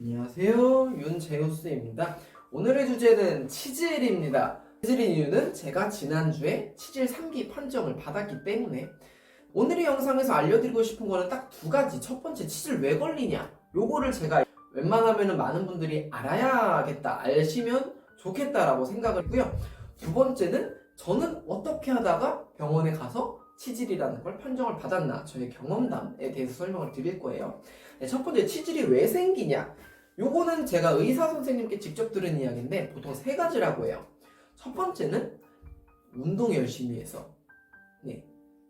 안녕하세요, 윤재우스입니다. 오늘의 주제는 치질입니다. 치질인 이유는 제가 지난주에 치질 3기 판정을 받았기 때문에 오늘의 영상에서 알려드리고 싶은 거는 딱 두 가지. 첫 번째, 치질 왜 걸리냐, 요거를 제가 웬만하면 많은 분들이 알아야겠다, 알시면 좋겠다라고 생각을 했고요. 두 번째는 저는 어떻게 하다가 병원에 가서 치질이라는 걸 판정을 받았나, 저의 경험담에 대해서 설명을 드릴 거예요. 첫 번째, 치질이 왜 생기냐, 요거는 제가 의사 선생님께 직접 들은 이야기인데 보통 세 가지라고 해요. 첫 번째는 운동 열심히 해서.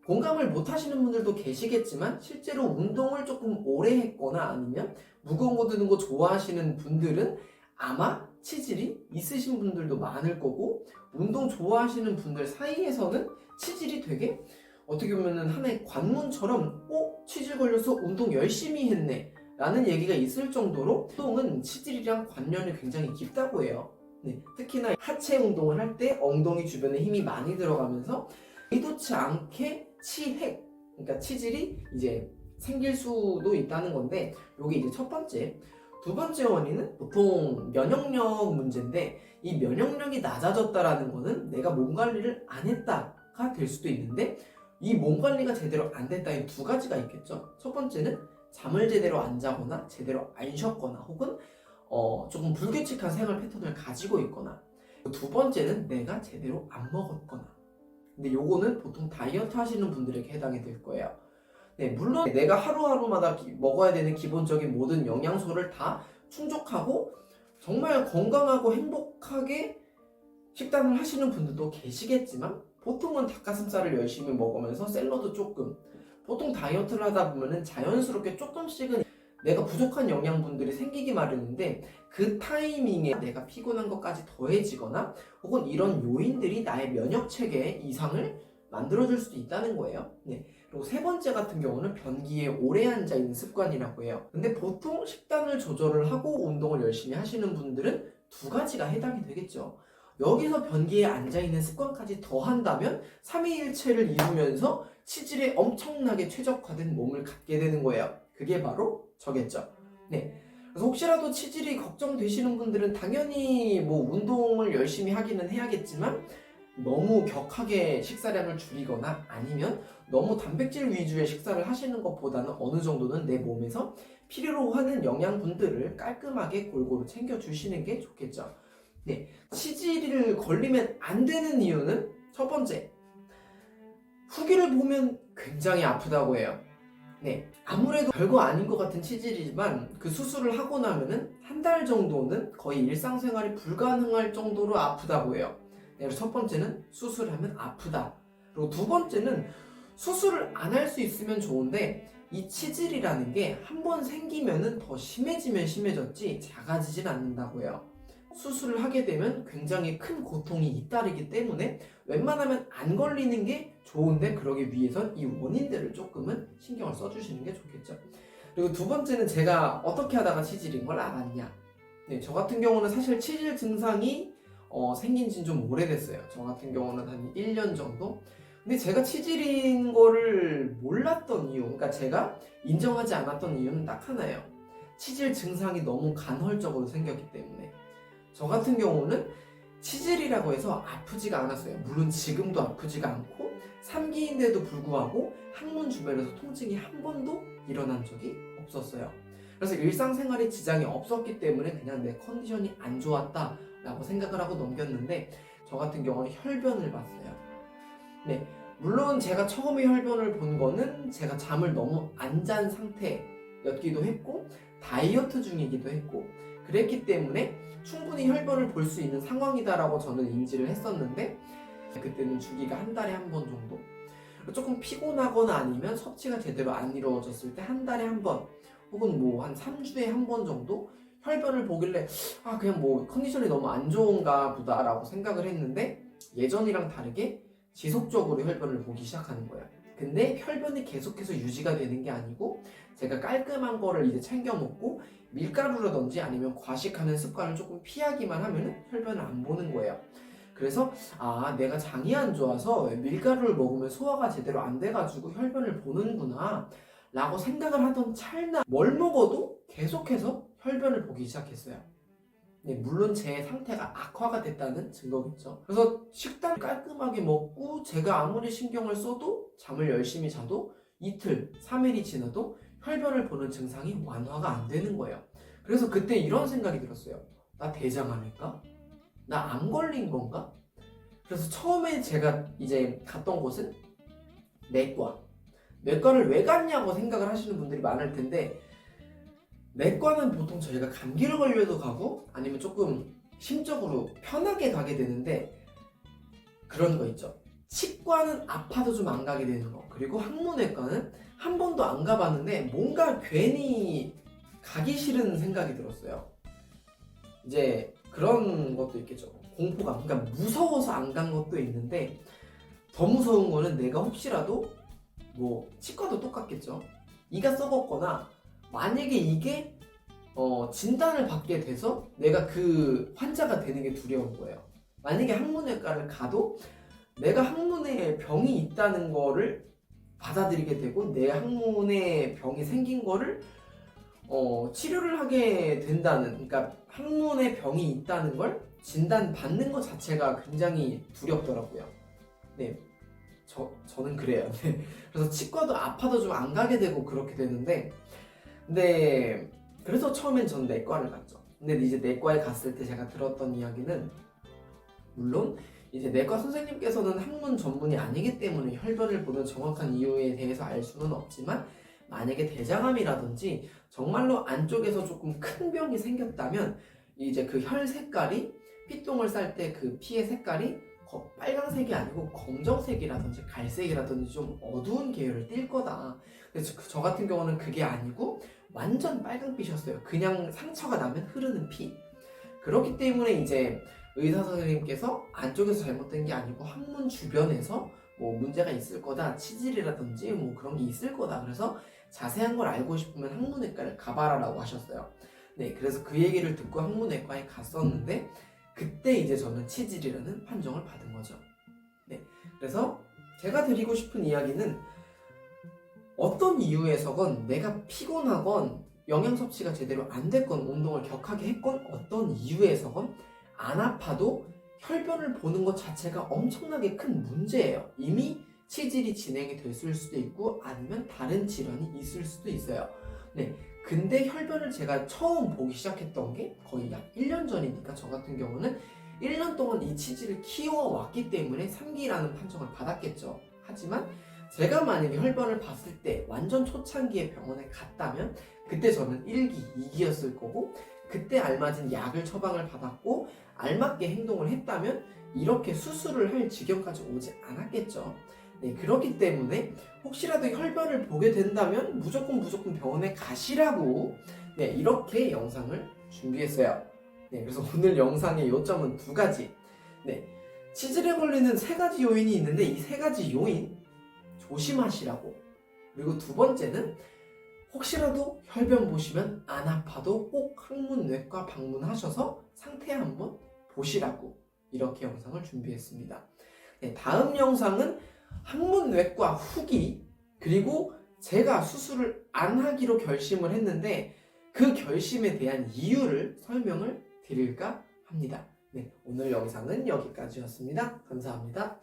공감을 못 하시는 분들도 계시겠지만 실제로 운동을 조금 오래 했거나 아니면 무거운 거 드는 거 좋아하시는 분들은 아마 치질이 있으신 분들도 많을 거고, 운동 좋아하시는 분들 사이에서는 치질이 되게 어떻게 보면은 하나의 관문처럼 치질 걸려서 운동 열심히 했네 라는 얘기가 있을 정도로 운동은 치질이랑 관련이 굉장히 깊다고 해요. 특히나 하체 운동을 할 때 엉덩이 주변에 힘이 많이 들어가면서 의도치 않게 치핵, 그러니까 치질이 이제 생길 수도 있다는 건데, 요게 이제 첫 번째. 두 번째 원인은 보통 면역력 문제인데, 이 면역력이 낮아졌다라는 거는 내가 몸 관리를 안 했다가 될 수도 있는데, 이 몸 관리가 제대로 안 됐다, 이 두 가지가 있겠죠. 첫 번째는 잠을 제대로 안 자거나 제대로 안 쉬었거나 혹은 조금 불규칙한 생활 패턴을 가지고 있거나, 두 번째는 내가 제대로 안 먹었거나. 근데 요거는 보통 다이어트 하시는 분들에게 해당이 될 거예요. 물론 내가 하루하루마다 먹어야 되는 기본적인 모든 영양소를 다 충족하고 정말 건강하고 행복하게 식단을 하시는 분들도 계시겠지만, 보통은 닭가슴살을 열심히 먹으면서 샐러드 조금, 보통 다이어트를 하다 보면은 자연스럽게 조금씩은 내가 부족한 영양분들이 생기기 마련인데, 그 타이밍에 내가 피곤한 것까지 더해지거나 혹은 이런 요인들이 나의 면역 체계에 이상을 만들어줄 수도 있다는 거예요. 그리고 세 번째 같은 경우는 변기에 오래 앉아 있는 습관이라고 해요. 근데 보통 식단을 조절을 하고 운동을 열심히 하시는 분들은 두 가지가 해당이 되겠죠. 여기서 변기에 앉아있는 습관까지 더한다면 삼위일체를 이루면서 치질에 엄청나게 최적화된 몸을 갖게 되는 거예요. 그게 바로 저겠죠. 그래서 혹시라도 치질이 걱정되시는 분들은 당연히 운동을 열심히 하기는 해야겠지만, 너무 격하게 식사량을 줄이거나 아니면 너무 단백질 위주의 식사를 하시는 것보다는 어느 정도는 내 몸에서 필요로 하는 영양분들을 깔끔하게 골고루 챙겨주시는 게 좋겠죠. 치질을 걸리면 안 되는 이유는 첫 번째, 후기를 보면 굉장히 아프다고 해요. 아무래도 별거 아닌 것 같은 치질이지만 그 수술을 하고 나면은 한 달 정도는 거의 일상생활이 불가능할 정도로 아프다고 해요. 그래서 첫 번째는 수술하면 아프다. 그리고 두 번째는 수술을 안 할 수 있으면 좋은데, 이 치질이라는 게 한 번 생기면은 더 심해지면 심해졌지 작아지진 않는다고 해요. 수술을 하게 되면 굉장히 큰 고통이 잇따르기 때문에 웬만하면 안 걸리는 게 좋은데, 그러기 위해선 이 원인들을 조금은 신경을 써주시는 게 좋겠죠. 그리고 두 번째는 제가 어떻게 하다가 치질인 걸 알았냐. 저 같은 경우는 사실 치질 증상이 생긴 지는 좀 오래됐어요. 저 같은 경우는 한 1년 정도? 근데 제가 치질인 거를 몰랐던 이유, 그러니까 제가 인정하지 않았던 이유는 딱 하나예요. 치질 증상이 너무 간헐적으로 생겼기 때문에. 저 같은 경우는 치질이라고 해서 아프지가 않았어요. 물론 지금도 아프지가 않고 3기인데도 불구하고 항문 주변에서 통증이 한 번도 일어난 적이 없었어요. 그래서 일상생활에 지장이 없었기 때문에 그냥 내 컨디션이 안 좋았다 라고 생각을 하고 넘겼는데, 저 같은 경우는 혈변을 봤어요. 물론 제가 처음에 혈변을 본 거는 제가 잠을 너무 안 잔 상태였기도 했고 다이어트 중이기도 했고 그랬기 때문에 충분히 혈변을 볼 수 있는 상황이다라고 저는 인지를 했었는데, 그때는 주기가 한 달에 한 번 정도, 조금 피곤하거나 아니면 섭취가 제대로 안 이루어졌을 때 한 달에 한 번 혹은 한 3주에 한 번 정도 혈변을 보길래 그냥 컨디션이 너무 안 좋은가 보다 라고 생각을 했는데, 예전이랑 다르게 지속적으로 혈변을 보기 시작하는 거예요. 근데 혈변이 계속해서 유지가 되는 게 아니고, 제가 깔끔한 거를 이제 챙겨 먹고 밀가루라든지 아니면 과식하는 습관을 조금 피하기만 하면 혈변을 안 보는 거예요. 그래서 내가 장이 안 좋아서 밀가루를 먹으면 소화가 제대로 안 돼가지고 혈변을 보는구나 라고 생각을 하던 찰나, 뭘 먹어도 계속해서 혈변을 보기 시작했어요. 네, 물론 제 상태가 악화가 됐다는 증거겠죠. 그래서 식단 깔끔하게 먹고 제가 아무리 신경을 써도 잠을 열심히 자도 이틀, 3일이 지나도 혈변을 보는 증상이 완화가 안 되는 거예요. 그래서 그때 이런 생각이 들었어요. 나 대장암일까? 나 암 걸린 건가? 그래서 처음에 제가 이제 갔던 곳은 내과. 내과를 왜 갔냐고 생각을 하시는 분들이 많을 텐데, 내과는 보통 저희가 감기를 걸려도 가고 아니면 조금 심적으로 편하게 가게 되는데, 그런 거 있죠. 치과는 아파도 좀 안 가게 되는 거. 그리고 항문외과는 한 번도 안 가봤는데 뭔가 괜히 가기 싫은 생각이 들었어요. 이제 그런 것도 있겠죠. 공포감. 그러니까 무서워서 안 간 것도 있는데, 더 무서운 거는 내가 혹시라도 뭐 치과도 똑같겠죠. 이가 썩었거나 만약에 이게 진단을 받게 돼서 내가 그 환자가 되는 게 두려운 거예요. 만약에 항문외과를 가도 내가 항문에 병이 있다는 거를 받아들이게 되고 내 항문에 병이 생긴 거를 치료를 하게 된다는, 그러니까 항문에 병이 있다는 걸 진단받는 것 자체가 굉장히 두렵더라고요. 네, 저는 그래요. 네. 그래서 치과도 아파도 좀 안 가게 되고 그렇게 되는데, 근데 그래서 처음엔 전 내과를 갔죠. 근데 이제 내과에 갔을 때 제가 들었던 이야기는, 물론 이제 내과 선생님께서는 학문 전문이 아니기 때문에 혈변을 보는 정확한 이유에 대해서 알 수는 없지만, 만약에 대장암이라든지 정말로 안쪽에서 조금 큰 병이 생겼다면 이제 그 혈 색깔이, 피똥을 쌀 때 그 피의 색깔이 빨강색이 아니고 검정색이라든지 갈색이라든지 좀 어두운 계열을 띌 거다. 그래서 저 같은 경우는 그게 아니고 완전 빨강빛이었어요. 그냥 상처가 나면 흐르는 피. 그렇기 때문에 이제 의사 선생님께서 안쪽에서 잘못된 게 아니고 항문 주변에서 뭐 문제가 있을 거다, 치질이라든지 뭐 그런 게 있을 거다, 그래서 자세한 걸 알고 싶으면 항문외과를 가봐라라고 하셨어요. 네, 그래서 그 얘기를 듣고 항문외과에 갔었는데, 그때 이제 저는 치질이라는 판정을 받은 거죠. 네, 그래서 제가 드리고 싶은 이야기는, 어떤 이유에서건 내가 피곤하건 영양 섭취가 제대로 안 됐건 운동을 격하게 했건 어떤 이유에서건 안 아파도 혈변을 보는 것 자체가 엄청나게 큰 문제예요. 이미 치질이 진행이 됐을 수도 있고 아니면 다른 질환이 있을 수도 있어요. 네, 근데 혈변을 제가 처음 보기 시작했던 게 거의 약 1년 전이니까, 저 같은 경우는 1년 동안 이 치질을 키워왔기 때문에 3기라는 판정을 받았겠죠. 하지만 제가 만약에 혈변을 봤을 때 완전 초창기에 병원에 갔다면 그때 저는 1기, 2기였을 거고, 그때 알맞은 약을 처방을 받았고 알맞게 행동을 했다면 이렇게 수술을 할 지경까지 오지 않았겠죠. 네, 그렇기 때문에 혹시라도 혈변을 보게 된다면 무조건 병원에 가시라고, 네, 이렇게 영상을 준비했어요. 네, 그래서 오늘 영상의 요점은 두 가지. 네, 치질에 걸리는 세 가지 요인이 있는데 이 세 가지 요인 조심하시라고. 그리고 두 번째는, 혹시라도 혈변 보시면 안 아파도 꼭 항문외과 방문하셔서 상태 한번 보시라고, 이렇게 영상을 준비했습니다. 네, 다음 영상은 항문외과 후기, 그리고 제가 수술을 안 하기로 결심을 했는데 그 결심에 대한 이유를 설명을 드릴까 합니다. 네, 오늘 영상은 여기까지였습니다. 감사합니다.